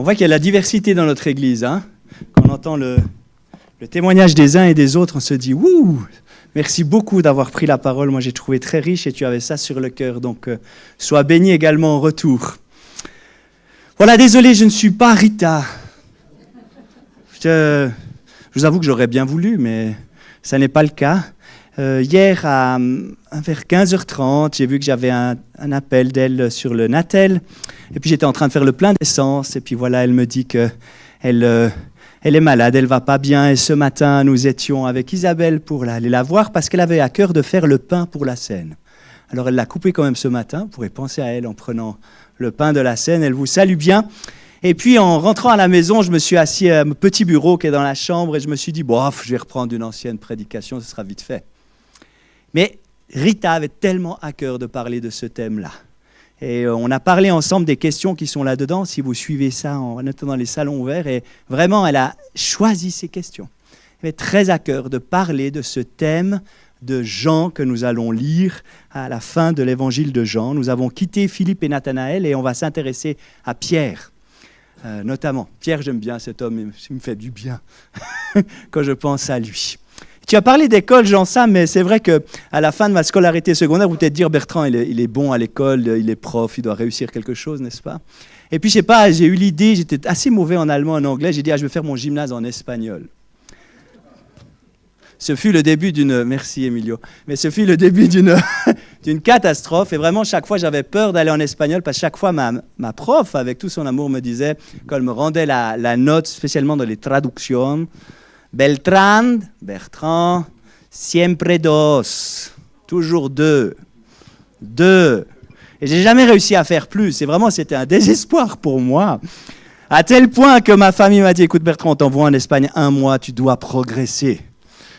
On voit qu'il y a la diversité dans notre Église. Quand on entend le témoignage des uns et des autres, on se dit « Wouh !» Merci beaucoup d'avoir pris la parole. Moi, j'ai trouvé très riche et tu avais ça sur le cœur. Donc, sois béni également en retour. Voilà, désolé, je ne suis pas Rita. Je vous avoue que j'aurais bien voulu, mais ça n'est pas le cas. Hier, vers 15h30, j'ai vu que j'avais un appel d'elle sur le Natel. Et puis, j'étais en train de faire le plein d'essence. Et puis, voilà, elle me dit qu'elle est malade, elle ne va pas bien. Et ce matin, nous étions avec Isabelle pour aller la voir parce qu'elle avait à cœur de faire le pain pour la Seine. Alors, elle l'a coupé quand même ce matin. Vous pourrez penser à elle en prenant le pain de la Seine. Elle vous salue bien. Et puis, en rentrant à la maison, je me suis assis à mon petit bureau qui est dans la chambre et je me suis dit, bof, je vais reprendre une ancienne prédication, ce sera vite fait. Mais Rita avait tellement à cœur de parler de ce thème-là. Et on a parlé ensemble des questions qui sont là-dedans, si vous suivez ça en étant dans les salons ouverts. Et vraiment, elle a choisi ces questions. Elle avait très à cœur de parler de ce thème de Jean que nous allons lire à la fin de l'évangile de Jean. Nous avons quitté Philippe et Nathanaël et on va s'intéresser à Pierre, notamment. Pierre, j'aime bien cet homme, il me fait du bien quand je pense à lui. Tu as parlé d'école, Jean-Sam, mais c'est vrai qu'à la fin de ma scolarité secondaire, vous peut-être dire, Bertrand, il est bon à l'école, il est prof, il doit réussir quelque chose, n'est-ce pas? Et puis, je sais pas, j'ai eu l'idée, j'étais assez mauvais en allemand, en anglais, j'ai dit, je vais faire mon gymnase en espagnol. Ce fut le début d'une... Merci, Emilio. Mais ce fut le début d'une catastrophe. Et vraiment, chaque fois, j'avais peur d'aller en espagnol, parce que chaque fois, ma prof, avec tout son amour, me disait, quand elle me rendait la note, spécialement dans les traductions, Bertrand, siempre dos, toujours deux. Et j'ai jamais réussi à faire plus. Et vraiment, c'était un désespoir pour moi. À tel point que ma famille m'a dit, écoute Bertrand, on t'envoie en Espagne 1 mois, tu dois progresser.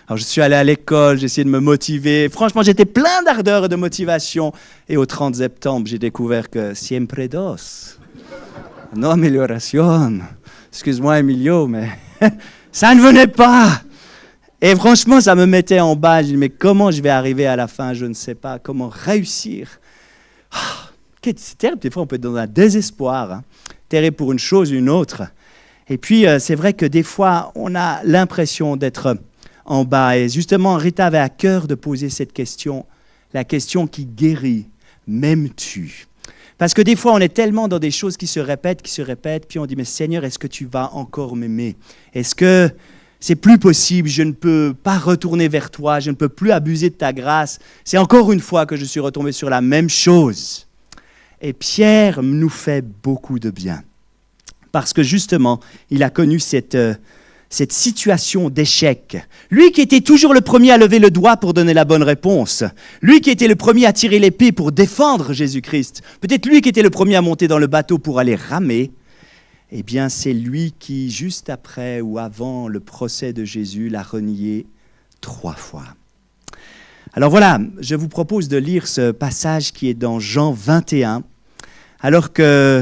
Alors je suis allé à l'école, j'ai essayé de me motiver. Franchement, j'étais plein d'ardeur et de motivation. Et au 30 septembre, j'ai découvert que siempre dos. No amélioration. Excuse-moi, Emilio, mais... ça ne venait pas. Et franchement, ça me mettait en bas. Je dis, mais comment je vais arriver à la fin? Je ne sais pas. Comment réussir? C'est terrible. Des fois, on peut être dans un désespoir. Terrible pour une chose ou une autre. Et puis, c'est vrai que des fois, on a l'impression d'être en bas. Et justement, Rita avait à cœur de poser cette question. La question qui guérit. M'aimes-tu? Parce que des fois, on est tellement dans des choses qui se répètent, puis on dit, mais Seigneur, est-ce que tu vas encore m'aimer? Est-ce que c'est plus possible? Je ne peux pas retourner vers toi, je ne peux plus abuser de ta grâce. C'est encore une fois que je suis retombé sur la même chose. Et Pierre nous fait beaucoup de bien. Parce que justement, il a connu cette situation d'échec. Lui qui était toujours le premier à lever le doigt pour donner la bonne réponse. Lui qui était le premier à tirer l'épée pour défendre Jésus-Christ. Peut-être lui qui était le premier à monter dans le bateau pour aller ramer. Eh bien, c'est lui qui, juste après ou avant le procès de Jésus, l'a renié 3 fois. Alors voilà, je vous propose de lire ce passage qui est dans Jean 21. Alors que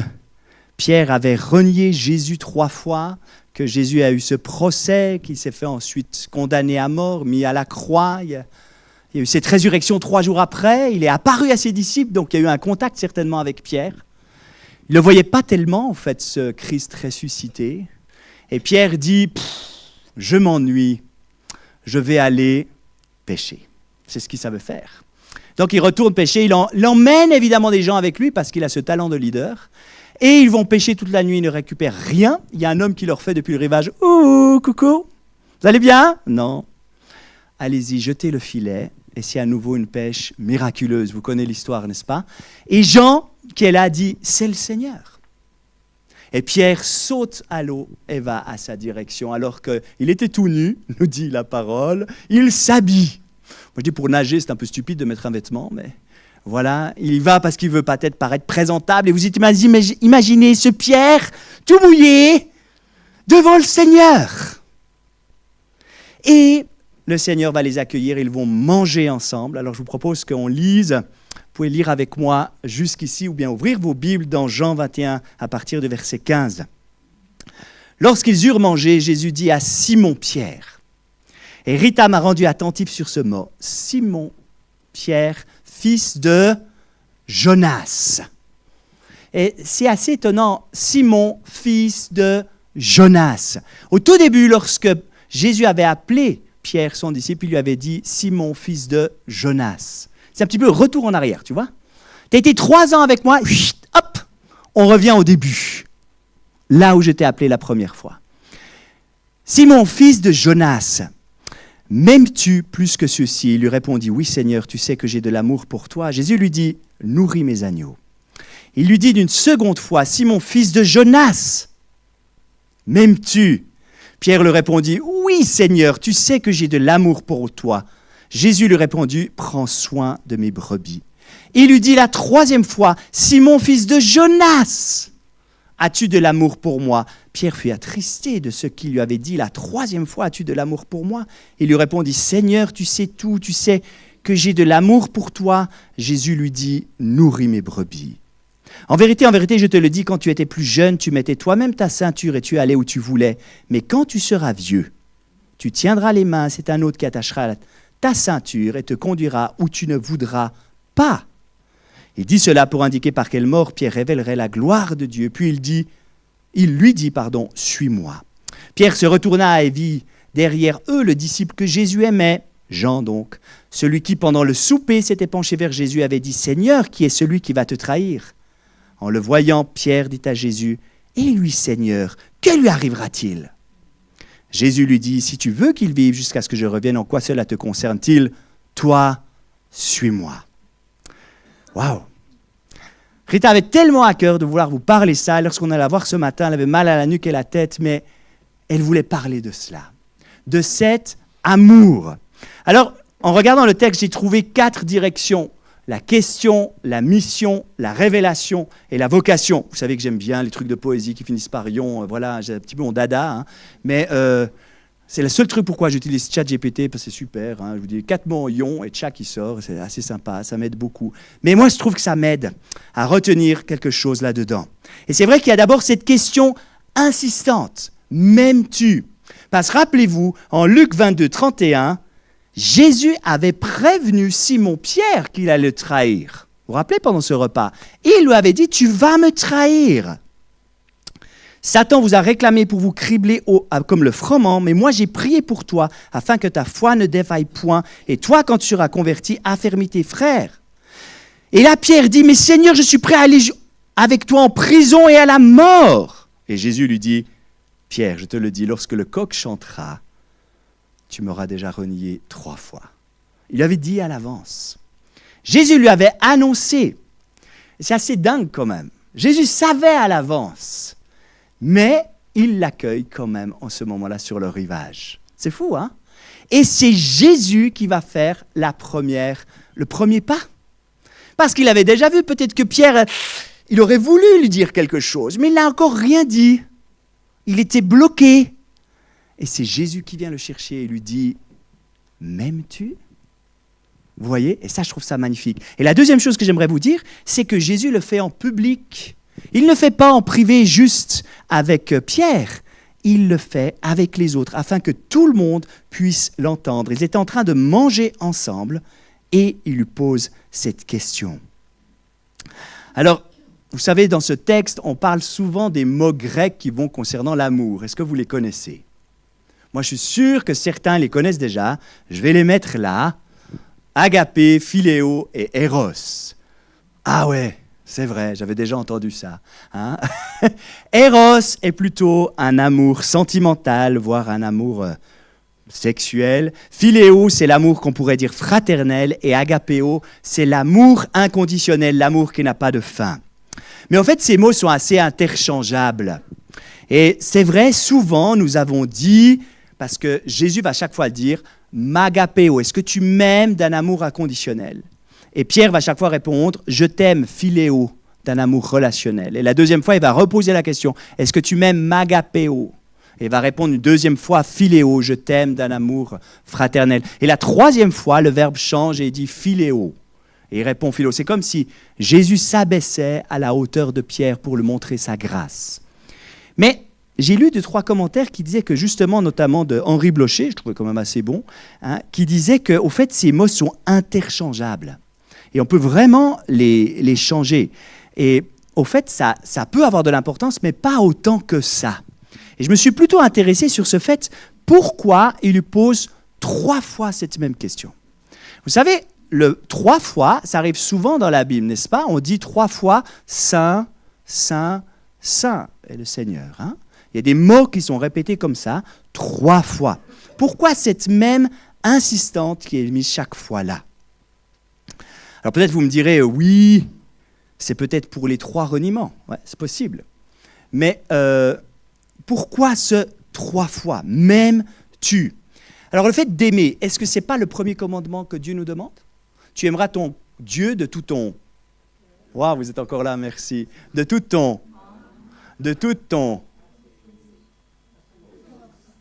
Pierre avait renié Jésus 3 fois, que Jésus a eu ce procès, qu'il s'est fait ensuite condamner à mort, mis à la croix. Il y a eu cette résurrection 3 jours après. Il est apparu à ses disciples, donc il y a eu un contact certainement avec Pierre. Il ne le voyait pas tellement, en fait, ce Christ ressuscité. Et Pierre dit, je m'ennuie, je vais aller pêcher. C'est ce qu'il savait faire. Donc il retourne pêcher, il emmène évidemment des gens avec lui parce qu'il a ce talent de leader. Et ils vont pêcher toute la nuit, ils ne récupèrent rien. Il y a un homme qui leur fait depuis le rivage, « Ouh, coucou, vous allez bien ?» Non. Allez-y, jetez le filet. Et c'est à nouveau une pêche miraculeuse. Vous connaissez l'histoire, n'est-ce pas? Et Jean, qui est là, dit, « C'est le Seigneur. » Et Pierre saute à l'eau et va à sa direction. Alors qu'il était tout nu, nous dit la parole, il s'habille. Moi je dis, pour nager, c'est un peu stupide de mettre un vêtement, mais... Voilà, il y va parce qu'il veut peut-être paraître présentable. Et vous imaginez ce Pierre tout mouillé devant le Seigneur. Et le Seigneur va les accueillir, ils vont manger ensemble. Alors je vous propose qu'on lise, vous pouvez lire avec moi jusqu'ici ou bien ouvrir vos Bibles dans Jean 21 à partir du verset 15. Lorsqu'ils eurent mangé, Jésus dit à Simon-Pierre, et Rita m'a rendu attentif sur ce mot, Simon-Pierre, fils de Jonas. Et c'est assez étonnant, Simon, fils de Jonas. Au tout début, lorsque Jésus avait appelé Pierre, son disciple, il lui avait dit « Simon, fils de Jonas ». C'est un petit peu retour en arrière, tu vois. Tu as été 3 ans avec moi, hop, on revient au début, là où je t'ai appelé la première fois. Simon, fils de Jonas, m'aimes-tu plus que ceux-ci ? Il lui répondit, oui Seigneur, tu sais que j'ai de l'amour pour toi. Jésus lui dit, nourris mes agneaux. Il lui dit d'une seconde fois, Simon, fils de Jonas, m'aimes-tu ? Pierre lui répondit, oui Seigneur, tu sais que j'ai de l'amour pour toi. Jésus lui répondit, prends soin de mes brebis. Il lui dit la 3e fois, Simon, fils de Jonas, as-tu de l'amour pour moi ? Pierre fut attristé de ce qu'il lui avait dit la 3e fois, as-tu de l'amour pour moi ? Il lui répondit, Seigneur, tu sais tout, tu sais que j'ai de l'amour pour toi. Jésus lui dit, nourris mes brebis. En vérité, je te le dis, quand tu étais plus jeune, tu mettais toi-même ta ceinture et tu allais où tu voulais. Mais quand tu seras vieux, tu tiendras les mains, c'est un autre qui attachera ta ceinture et te conduira où tu ne voudras pas. Il dit cela pour indiquer par quelle mort Pierre révélerait la gloire de Dieu. Puis il lui dit, suis-moi. Pierre se retourna et vit derrière eux le disciple que Jésus aimait, Jean donc, celui qui pendant le souper s'était penché vers Jésus avait dit, Seigneur, qui est celui qui va te trahir ? En le voyant, Pierre dit à Jésus, et lui, Seigneur, que lui arrivera-t-il ? Jésus lui dit, si tu veux qu'il vive jusqu'à ce que je revienne, en quoi cela te concerne-t-il ? Toi, suis-moi. Waouh! Rita avait tellement à cœur de vouloir vous parler ça. Lorsqu'on allait la voir ce matin, elle avait mal à la nuque et la tête, mais elle voulait parler de cela, de cet amour. Alors, en regardant le texte, j'ai trouvé 4 directions. La question, la mission, la révélation et la vocation. Vous savez que j'aime bien les trucs de poésie qui finissent par ion. Voilà, j'ai un petit peu mon dada. Hein. Mais c'est le seul truc pourquoi j'utilise ChatGPT, parce que c'est super. Hein. Je vous dis 4 mots en ion et chat qui sort. C'est assez sympa, ça m'aide beaucoup. Mais moi, je trouve que ça m'aide à retenir quelque chose là-dedans. Et c'est vrai qu'il y a d'abord cette question insistante. M'aimes-tu ? Parce que rappelez-vous, en Luc 22, 31, Jésus avait prévenu Simon-Pierre qu'il allait le trahir. Vous vous rappelez pendant ce repas ? Il lui avait dit, tu vas me trahir. Satan vous a réclamé pour vous cribler comme le froment, mais moi j'ai prié pour toi, afin que ta foi ne défaille point. Et toi, quand tu seras converti, affermis tes frères. Et là, Pierre dit, mais Seigneur, je suis prêt à aller avec toi en prison et à la mort. Et Jésus lui dit, Pierre, je te le dis, lorsque le coq chantera, tu m'auras déjà renié 3 fois. Il avait dit à l'avance. Jésus lui avait annoncé. C'est assez dingue quand même. Jésus savait à l'avance. Mais il l'accueille quand même en ce moment-là sur le rivage. C'est fou, hein ? Et c'est Jésus qui va faire le premier pas. Parce qu'il avait déjà vu peut-être que Pierre, il aurait voulu lui dire quelque chose, mais il n'a encore rien dit. Il était bloqué. Et c'est Jésus qui vient le chercher et lui dit, m'aimes-tu ? Vous voyez ? Et ça, je trouve ça magnifique. Et la deuxième chose que j'aimerais vous dire, c'est que Jésus le fait en public. Il ne le fait pas en privé juste avec Pierre. Il le fait avec les autres, afin que tout le monde puisse l'entendre. Ils étaient en train de manger ensemble et il lui pose cette question. Alors, vous savez, dans ce texte, on parle souvent des mots grecs qui vont concernant l'amour. Est-ce que vous les connaissez ? Moi, je suis sûr que certains les connaissent déjà. Je vais les mettre là. Agapé, philéo et éros. Ah ouais, c'est vrai, j'avais déjà entendu ça. Hein. Éros est plutôt un amour sentimental, voire un amour sexuel. Philéo, c'est l'amour qu'on pourrait dire fraternel. Et agapéo, c'est l'amour inconditionnel, l'amour qui n'a pas de fin. Mais en fait, ces mots sont assez interchangeables. Et c'est vrai, souvent, nous avons dit, parce que Jésus va chaque fois dire, m'agapéo, est-ce que tu m'aimes d'un amour inconditionnel ? Et Pierre va chaque fois répondre, je t'aime, philéo, d'un amour relationnel. Et la deuxième fois, il va reposer la question, est-ce que tu m'aimes, m'agapéo ? Et il va répondre une deuxième fois, philéo, je t'aime d'un amour fraternel. Et la troisième fois, le verbe change et il dit philéo. Et il répond philéo. C'est comme si Jésus s'abaissait à la hauteur de Pierre pour lui montrer sa grâce. Mais j'ai lu 2-3 commentaires qui disaient que justement, notamment de Henri Blocher, je trouvais quand même assez bon, hein, qui disait qu'au fait, ces mots sont interchangeables. Et on peut vraiment les changer. Et au fait, ça peut avoir de l'importance, mais pas autant que ça. Et je me suis plutôt intéressé sur ce fait, pourquoi il lui pose 3 fois cette même question. Vous savez, le 3 fois, ça arrive souvent dans la Bible, n'est-ce pas? On dit 3 fois « Saint, Saint, Saint » est le Seigneur. Hein? Il y a des mots qui sont répétés comme ça 3 fois. Pourquoi cette même insistante qui est mise chaque fois là? Alors peut-être vous me direz, oui, c'est peut-être pour les 3 reniements. Ouais, c'est possible. Mais pourquoi ce 3 fois? Même tu. Alors le fait d'aimer, est-ce que ce n'est pas le premier commandement que Dieu nous demande? Tu aimeras ton Dieu de tout ton... Waouh, vous êtes encore là, merci. De toute ton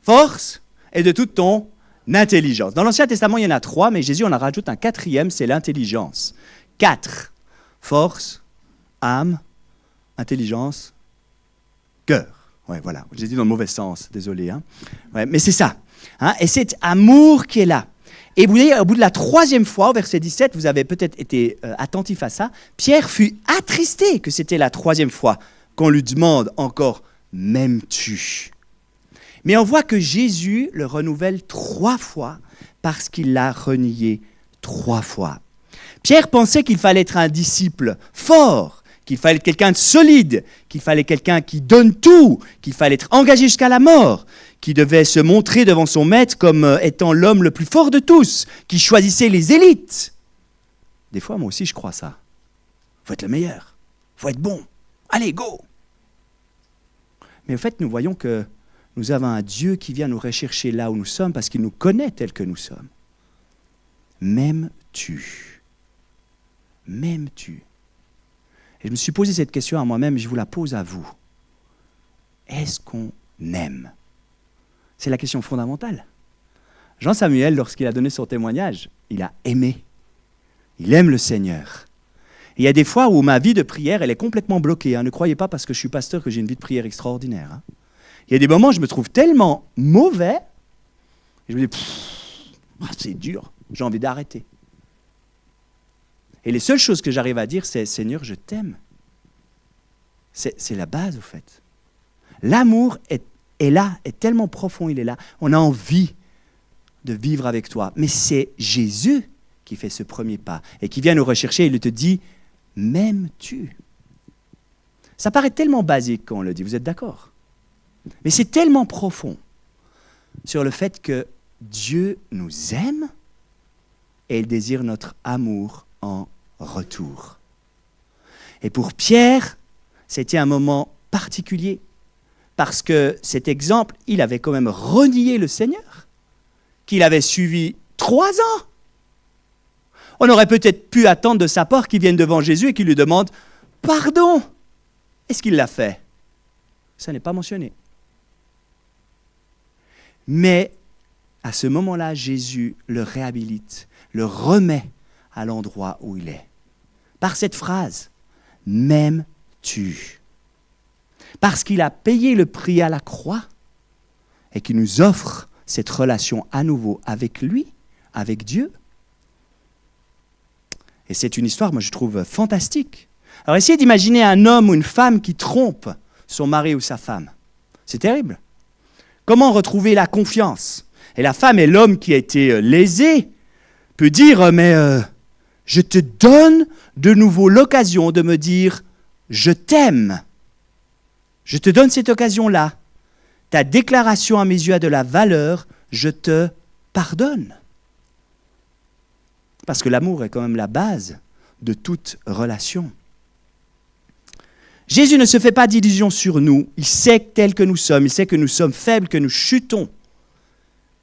force et de toute ton intelligence. Dans l'Ancien Testament, il y en a 3, mais Jésus en a rajoute un 4e, c'est l'intelligence. 4. Force, âme, intelligence, cœur. Ouais, voilà, j'ai dit dans le mauvais sens, désolé. Hein. Ouais, mais c'est ça. Hein, et c'est amour qui est là. Et vous voyez, au bout de la 3e fois, au verset 17, vous avez peut-être été attentif à ça, Pierre fut attristé que c'était la 3e fois qu'on lui demande encore « m'aimes-tu » ? Mais on voit que Jésus le renouvelle 3 fois parce qu'il l'a renié 3 fois. Pierre pensait qu'il fallait être un disciple fort, qu'il fallait être quelqu'un de solide, qu'il fallait quelqu'un qui donne tout, qu'il fallait être engagé jusqu'à la mort, qui devait se montrer devant son maître comme étant l'homme le plus fort de tous, qui choisissait les élites. Des fois, moi aussi, je crois ça. Il faut être le meilleur, il faut être bon. Allez, go! Mais au fait, nous voyons que nous avons un Dieu qui vient nous rechercher là où nous sommes parce qu'il nous connaît tels que nous sommes. M'aimes-tu? M'aimes-tu? Et je me suis posé cette question à moi-même et je vous la pose à vous. Est-ce qu'on aime? C'est la question fondamentale. Jean Samuel, lorsqu'il a donné son témoignage, il a aimé. Il aime le Seigneur. Et il y a des fois où ma vie de prière, elle est complètement bloquée. Hein. Ne croyez pas parce que je suis pasteur que j'ai une vie de prière extraordinaire. Hein. Il y a des moments où je me trouve tellement mauvais, et je me dis, c'est dur, j'ai envie d'arrêter. Et les seules choses que j'arrive à dire, c'est « Seigneur, je t'aime ». C'est la base, au fait. L'amour est là, est tellement profond, il est là. On a envie de vivre avec toi. Mais c'est Jésus qui fait ce premier pas et qui vient nous rechercher et il te dit « M'aimes-tu » Ça paraît tellement basique quand on le dit, vous êtes d'accord? Mais c'est tellement profond sur le fait que Dieu nous aime et il désire notre amour en retour. Et pour Pierre, c'était un moment particulier parce que cet exemple, il avait quand même renié le Seigneur, qu'il avait suivi 3 ans. On aurait peut-être pu attendre de sa part qu'il vienne devant Jésus et qu'il lui demande « Pardon ». Est-ce qu'il l'a fait? Ça n'est pas mentionné. Mais à ce moment-là, Jésus le réhabilite, le remet à l'endroit où il est. Par cette phrase, « M'aimes-tu » Parce qu'il a payé le prix à la croix et qu'il nous offre cette relation à nouveau avec lui, avec Dieu. Et c'est une histoire, moi je trouve, fantastique. Alors essayez d'imaginer un homme ou une femme qui trompe son mari ou sa femme. C'est terrible. Comment retrouver la confiance? Et la femme et l'homme qui a été lésé peut dire, mais je te donne de nouveau l'occasion de me dire, je t'aime. Je te donne cette occasion-là. Ta déclaration à mes yeux a de la valeur, je te pardonne. Parce que l'amour est quand même la base de toute relation. Jésus ne se fait pas d'illusions sur nous. Il sait tel que nous sommes. Il sait que nous sommes faibles, que nous chutons.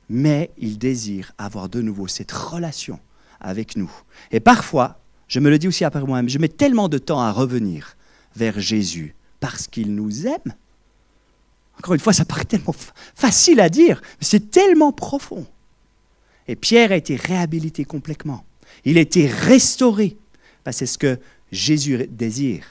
Mais il désire avoir de nouveau cette relation avec nous. Et parfois, je me le dis aussi après moi-même, je mets tellement de temps à revenir vers Jésus parce qu'il nous aime. Encore une fois, ça paraît tellement facile à dire, mais c'est tellement profond. Et Pierre a été réhabilité complètement. Il a été restauré. Parce que c'est ce que Jésus désire.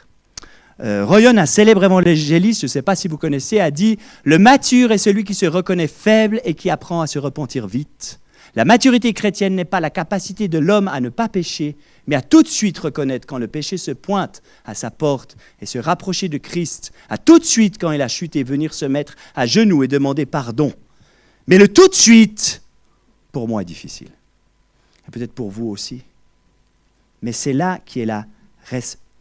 Royan, un célèbre évangéliste, je ne sais pas si vous connaissez, a dit « Le mature est celui qui se reconnaît faible et qui apprend à se repentir vite. La maturité chrétienne n'est pas la capacité de l'homme à ne pas pécher, mais à tout de suite reconnaître quand le péché se pointe à sa porte et se rapprocher de Christ, à tout de suite quand il a chuté, venir se mettre à genoux et demander pardon. Mais le tout de suite, pour moi, est difficile. Et peut-être pour vous aussi. Mais c'est là qui est la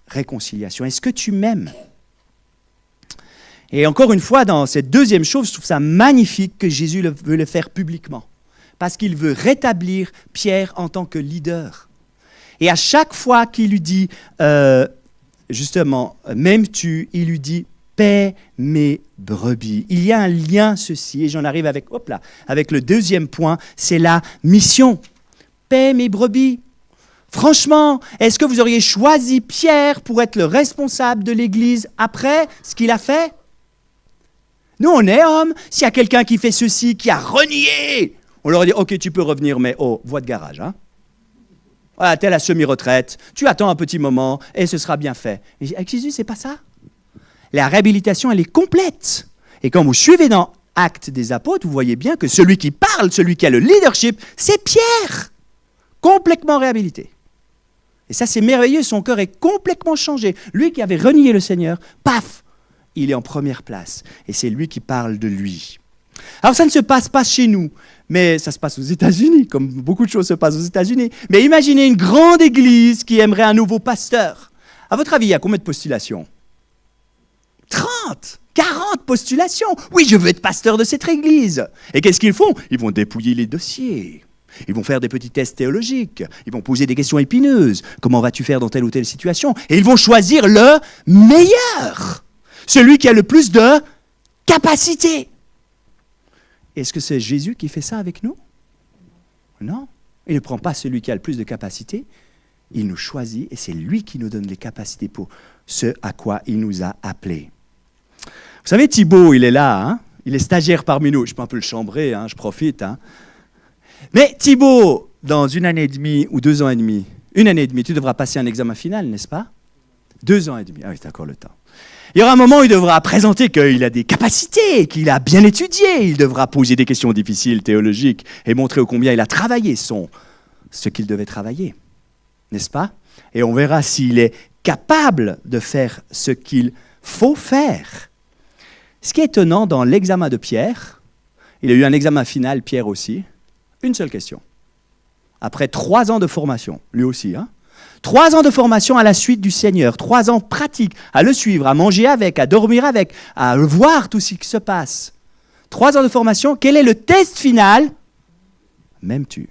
réconciliation. Est-ce que tu m'aimes ? Et encore une fois, dans cette deuxième chose, je trouve ça magnifique que Jésus veut le faire publiquement. Parce qu'il veut rétablir Pierre en tant que leader. Et à chaque fois qu'il lui dit, justement, m'aimes-tu, il lui dit, paie mes brebis. Il y a un lien, ceci, et j'en arrive avec le deuxième point, c'est la mission. Paie mes brebis. Franchement, est-ce que vous auriez choisi Pierre pour être le responsable de l'Église après ce qu'il a fait ? Nous, on est hommes. S'il y a quelqu'un qui fait ceci, qui a renié, on leur dit, ok, tu peux revenir, mais voie de garage. Hein? Voilà, t'es à la semi-retraite, tu attends un petit moment et ce sera bien fait. Mais avec Jésus, c'est pas ça. La réhabilitation, elle est complète. Et quand vous suivez dans Actes des Apôtres, vous voyez bien que celui qui parle, celui qui a le leadership, c'est Pierre. Complètement réhabilité. Et ça, c'est merveilleux, son cœur est complètement changé. Lui qui avait renié le Seigneur, paf, il est en première place. Et c'est lui qui parle de lui. Alors ça ne se passe pas chez nous, mais ça se passe aux États-Unis, comme beaucoup de choses se passent aux États-Unis. Mais imaginez une grande église qui aimerait un nouveau pasteur. À votre avis, il y a combien de postulations ? 30, 40 postulations. Oui, je veux être pasteur de cette église. Et qu'est-ce qu'ils font ? Ils vont dépouiller les dossiers. Ils vont faire des petits tests théologiques. Ils vont poser des questions épineuses. Comment vas-tu faire dans telle ou telle situation ? Et ils vont choisir le meilleur. Celui qui a le plus de capacité. Est-ce que c'est Jésus qui fait ça avec nous ? Non. Il ne prend pas celui qui a le plus de capacité. Il nous choisit et c'est lui qui nous donne les capacités pour ce à quoi il nous a appelés. Vous savez, Thibaut, il est là. Hein ? Il est stagiaire parmi nous. Je peux un peu le chambrer, hein, je profite. Hein. Mais Thibaut, dans 1 année et demie ou 2 ans et demi, 1 année et demie, tu devras passer un examen final, n'est-ce pas ? 2 ans et demi. Ah oui, t'as encore le temps. Il y aura un moment où il devra présenter qu'il a des capacités, qu'il a bien étudié. Il devra poser des questions difficiles, théologiques, et montrer ô combien il a travaillé ce qu'il devait travailler. N'est-ce pas ? Et on verra s'il est capable de faire ce qu'il faut faire. Ce qui est étonnant dans l'examen de Pierre, il a eu un examen final, Pierre aussi, une seule question. Après 3 ans de formation, lui aussi, 3 ans de formation à la suite du Seigneur, 3 ans pratiques, à le suivre, à manger avec, à dormir avec, à voir tout ce qui se passe. 3 ans de formation, quel est le test final ? M'aimes-tu ?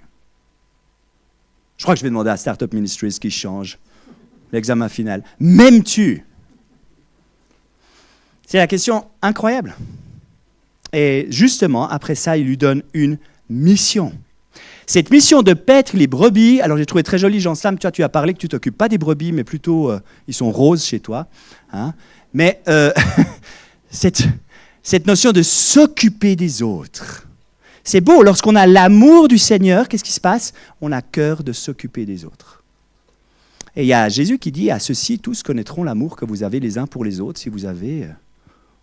Je crois que je vais demander à Startup Ministries qui change l'examen final. M'aimes-tu ? C'est la question incroyable. Et justement, après ça, il lui donne une mission. Cette mission de paître les brebis, alors j'ai trouvé très joli, Jean-Sam, tu as parlé que tu ne t'occupes pas des brebis, mais plutôt, ils sont roses chez toi. Hein. Mais cette notion de s'occuper des autres, c'est beau, lorsqu'on a l'amour du Seigneur, qu'est-ce qui se passe ? On a cœur de s'occuper des autres. Et il y a Jésus qui dit, à ceux-ci, tous connaîtront l'amour que vous avez les uns pour les autres, si vous avez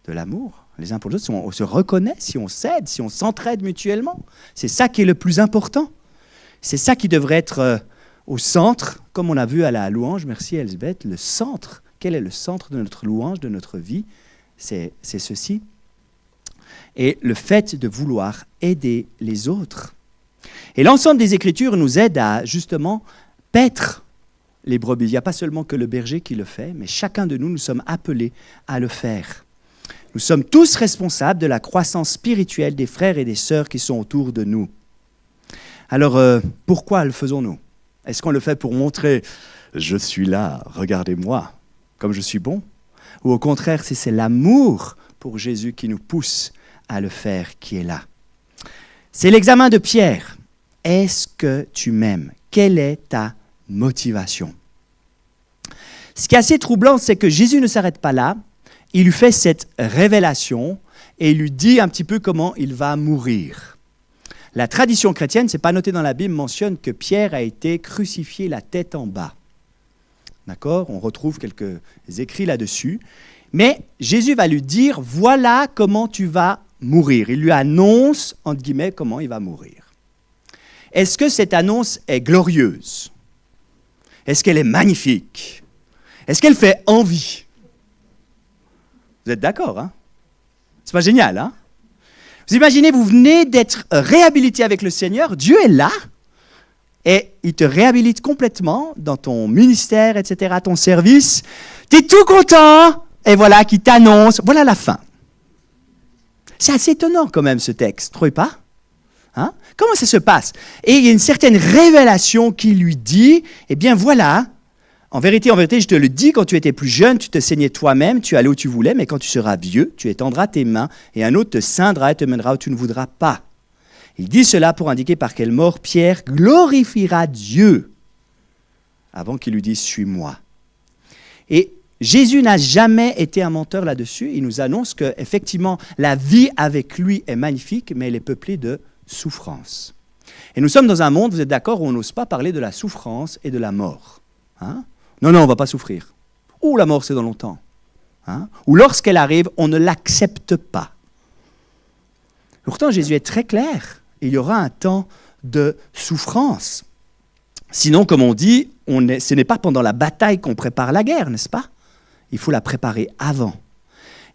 de l'amour les uns pour les autres, si on se reconnaît, si on s'aide, si on s'entraide mutuellement. C'est ça qui est le plus important. C'est ça qui devrait être au centre, comme on a vu à la louange, merci Elsbeth, le centre. Quel est le centre de notre louange, de notre vie ? C'est ceci. Et le fait de vouloir aider les autres. Et l'ensemble des Écritures nous aide à justement paître les brebis. Il n'y a pas seulement que le berger qui le fait, mais chacun de nous sommes appelés à le faire. Nous sommes tous responsables de la croissance spirituelle des frères et des sœurs qui sont autour de nous. Alors, pourquoi le faisons-nous ? Est-ce qu'on le fait pour montrer « je suis là, regardez-moi, comme je suis bon » ? Ou au contraire, c'est l'amour pour Jésus qui nous pousse à le faire qui est là. C'est l'examen de Pierre. Est-ce que tu m'aimes ? Quelle est ta motivation ? Ce qui est assez troublant, c'est que Jésus ne s'arrête pas là. Il lui fait cette révélation et il lui dit un petit peu comment il va mourir. La tradition chrétienne, ce n'est pas noté dans la Bible, mentionne que Pierre a été crucifié la tête en bas. D'accord ? On retrouve quelques écrits là-dessus. Mais Jésus va lui dire, voilà comment tu vas mourir. Il lui annonce, entre guillemets, comment il va mourir. est-ce que cette annonce est glorieuse? Est-ce qu'elle est magnifique? Est-ce qu'elle fait envie? Vous êtes d'accord, hein? C'est pas génial, hein? Vous imaginez, vous venez d'être réhabilité avec le Seigneur, Dieu est là, et il te réhabilite complètement dans ton ministère, etc., ton service. Tu es tout content, et voilà, qui t'annonce, voilà la fin. C'est assez étonnant quand même ce texte, trouvez pas? Hein? Comment ça se passe? Et il y a une certaine révélation qui lui dit, eh bien voilà, en vérité, je te le dis, quand tu étais plus jeune, tu te saignais toi-même, tu allais où tu voulais, mais quand tu seras vieux, tu étendras tes mains, et un autre te ceindra et te mènera où tu ne voudras pas. Il dit cela pour indiquer par quelle mort Pierre glorifiera Dieu avant qu'il lui dise « Suis-moi ». Et Jésus n'a jamais été un menteur là-dessus. Il nous annonce qu'effectivement, la vie avec lui est magnifique, mais elle est peuplée de souffrance. Et nous sommes dans un monde, vous êtes d'accord, où on n'ose pas parler de la souffrance et de la mort. Hein? Non, on ne va pas souffrir. Ou la mort, c'est dans longtemps. Hein? Ou lorsqu'elle arrive, on ne l'accepte pas. Pourtant, Jésus est très clair. Il y aura un temps de souffrance. Sinon, comme on dit, ce n'est pas pendant la bataille qu'on prépare la guerre, n'est-ce pas? Il faut la préparer avant.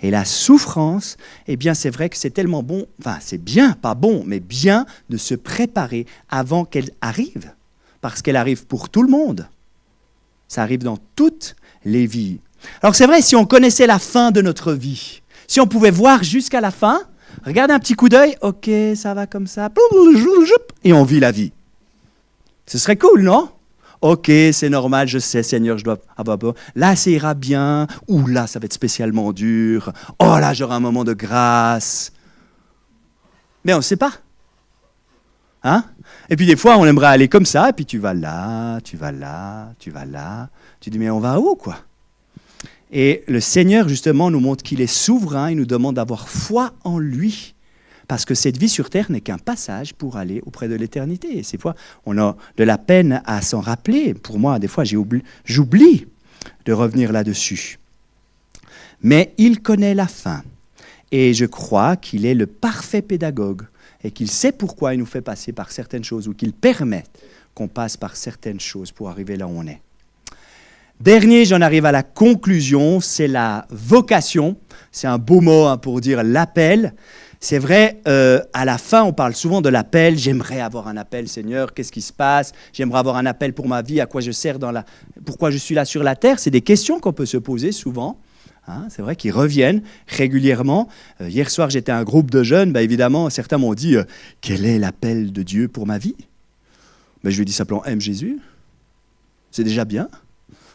Et la souffrance, eh bien, c'est vrai que c'est tellement bon, enfin, c'est bien, pas bon, mais bien de se préparer avant qu'elle arrive. Parce qu'elle arrive pour tout le monde. Ça arrive dans toutes les vies. Alors, c'est vrai, si on connaissait la fin de notre vie, si on pouvait voir jusqu'à la fin, regardez un petit coup d'œil, ok, ça va comme ça, et on vit la vie. Ce serait cool, non? Ok, c'est normal, je sais, Seigneur, je dois... Là, ça ira bien. Ou là, ça va être spécialement dur. Oh là, j'aurai un moment de grâce. Mais on ne sait pas. Hein? Et puis des fois, on aimerait aller comme ça, et puis tu vas là, tu vas là, tu vas là. Tu dis, mais on va où, quoi? Et le Seigneur, justement, nous montre qu'il est souverain. Il nous demande d'avoir foi en lui. Parce que cette vie sur terre n'est qu'un passage pour aller auprès de l'éternité. Et ces fois, on a de la peine à s'en rappeler. Pour moi, des fois, j'oublie de revenir là-dessus. Mais il connaît la fin. Et je crois qu'il est le parfait pédagogue et qu'il sait pourquoi il nous fait passer par certaines choses ou qu'il permet qu'on passe par certaines choses pour arriver là où on est. Dernier, j'en arrive à la conclusion, c'est la vocation. C'est un beau mot pour dire l'appel. C'est vrai, à la fin, on parle souvent de l'appel. J'aimerais avoir un appel, Seigneur, qu'est-ce qui se passe? J'aimerais avoir un appel pour ma vie, à quoi je sers pourquoi je suis là sur la terre? C'est des questions qu'on peut se poser souvent. Hein, c'est vrai qu'ils reviennent régulièrement. Hier soir, j'étais à un groupe de jeunes. Évidemment, certains m'ont dit quel est l'appel de Dieu pour ma vie? Je lui ai dit simplement aime Jésus. C'est déjà bien.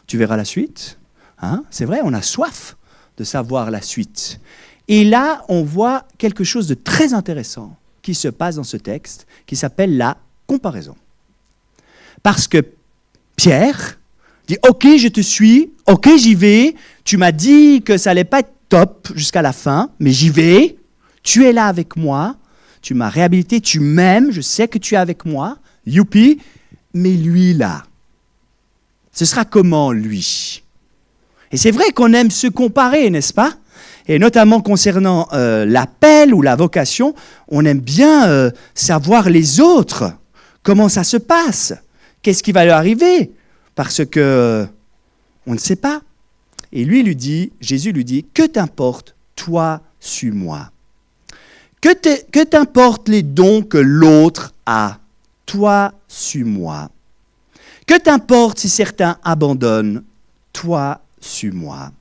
Tu verras la suite. Hein, c'est vrai, on a soif de savoir la suite. Et là, on voit quelque chose de très intéressant qui se passe dans ce texte, qui s'appelle la comparaison. Parce que Pierre dit « Ok, je te suis, ok, j'y vais, tu m'as dit que ça n'allait pas être top jusqu'à la fin, mais j'y vais, tu es là avec moi, tu m'as réhabilité, tu m'aimes, je sais que tu es avec moi, youpi, mais lui là, ce sera comment lui ?» Et c'est vrai qu'on aime se comparer, n'est-ce pas? Et notamment concernant l'appel ou la vocation, on aime bien savoir les autres, comment ça se passe, qu'est-ce qui va leur arriver, parce que on ne sait pas. Et Jésus lui dit, que t'importe, toi, suis-moi. Que t'importe les dons que l'autre a, toi, suis-moi. Que t'importe si certains abandonnent, toi, suis-moi.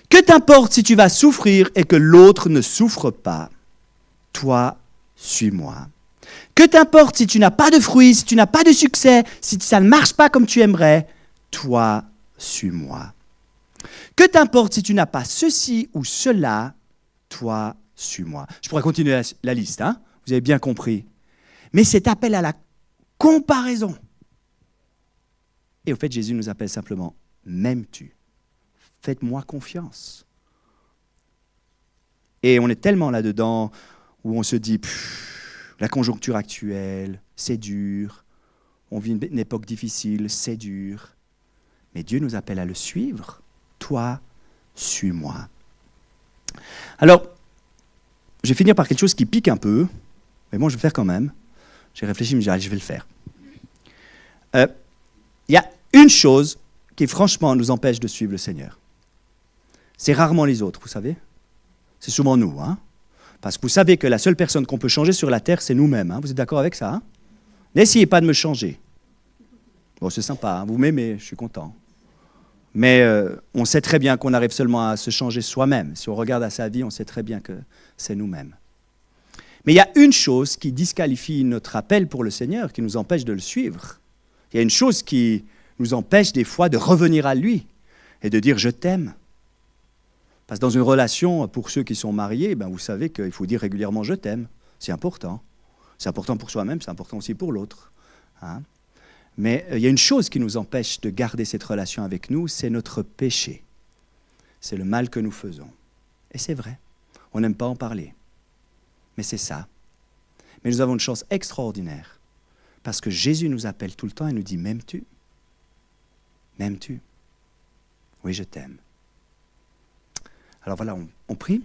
Que t'importe si tu vas souffrir et que l'autre ne souffre pas, toi, suis-moi. Que t'importe si tu n'as pas de fruits, si tu n'as pas de succès, si ça ne marche pas comme tu aimerais, toi, suis-moi. Que t'importe si tu n'as pas ceci ou cela, toi, suis-moi. Je pourrais continuer la liste, hein? Vous avez bien compris. Mais cet appel à la comparaison. Et au fait, Jésus nous appelle simplement, m'aimes-tu? Faites-moi confiance. Et on est tellement là-dedans où on se dit, la conjoncture actuelle, c'est dur, on vit une époque difficile, c'est dur. Mais Dieu nous appelle à le suivre. Toi, suis-moi. Alors, je vais finir par quelque chose qui pique un peu, mais bon, je vais faire quand même. J'ai réfléchi, je me dis, allez, je vais le faire. Il y a une chose qui, franchement, nous empêche de suivre le Seigneur. C'est rarement les autres, vous savez. C'est souvent nous. Hein. Parce que vous savez que la seule personne qu'on peut changer sur la terre, c'est nous-mêmes. Hein. Vous êtes d'accord avec ça hein. N'essayez pas de me changer. Bon, c'est sympa, hein. Vous m'aimez, je suis content. Mais on sait très bien qu'on arrive seulement à se changer soi-même. Si on regarde à sa vie, on sait très bien que c'est nous-mêmes. Mais il y a une chose qui disqualifie notre appel pour le Seigneur, qui nous empêche de le suivre. Il y a une chose qui nous empêche des fois de revenir à lui et de dire « je t'aime ». Parce que dans une relation, pour ceux qui sont mariés, ben vous savez qu'il faut dire régulièrement « je t'aime ». C'est important. C'est important pour soi-même, c'est important aussi pour l'autre. Hein. Mais il y a une chose qui nous empêche de garder cette relation avec nous, c'est notre péché. C'est le mal que nous faisons. Et c'est vrai, on n'aime pas en parler. Mais c'est ça. Mais nous avons une chance extraordinaire. Parce que Jésus nous appelle tout le temps et nous dit « m'aimes-tu ? M'aimes-tu ? Oui, je t'aime. » Alors voilà, on prie.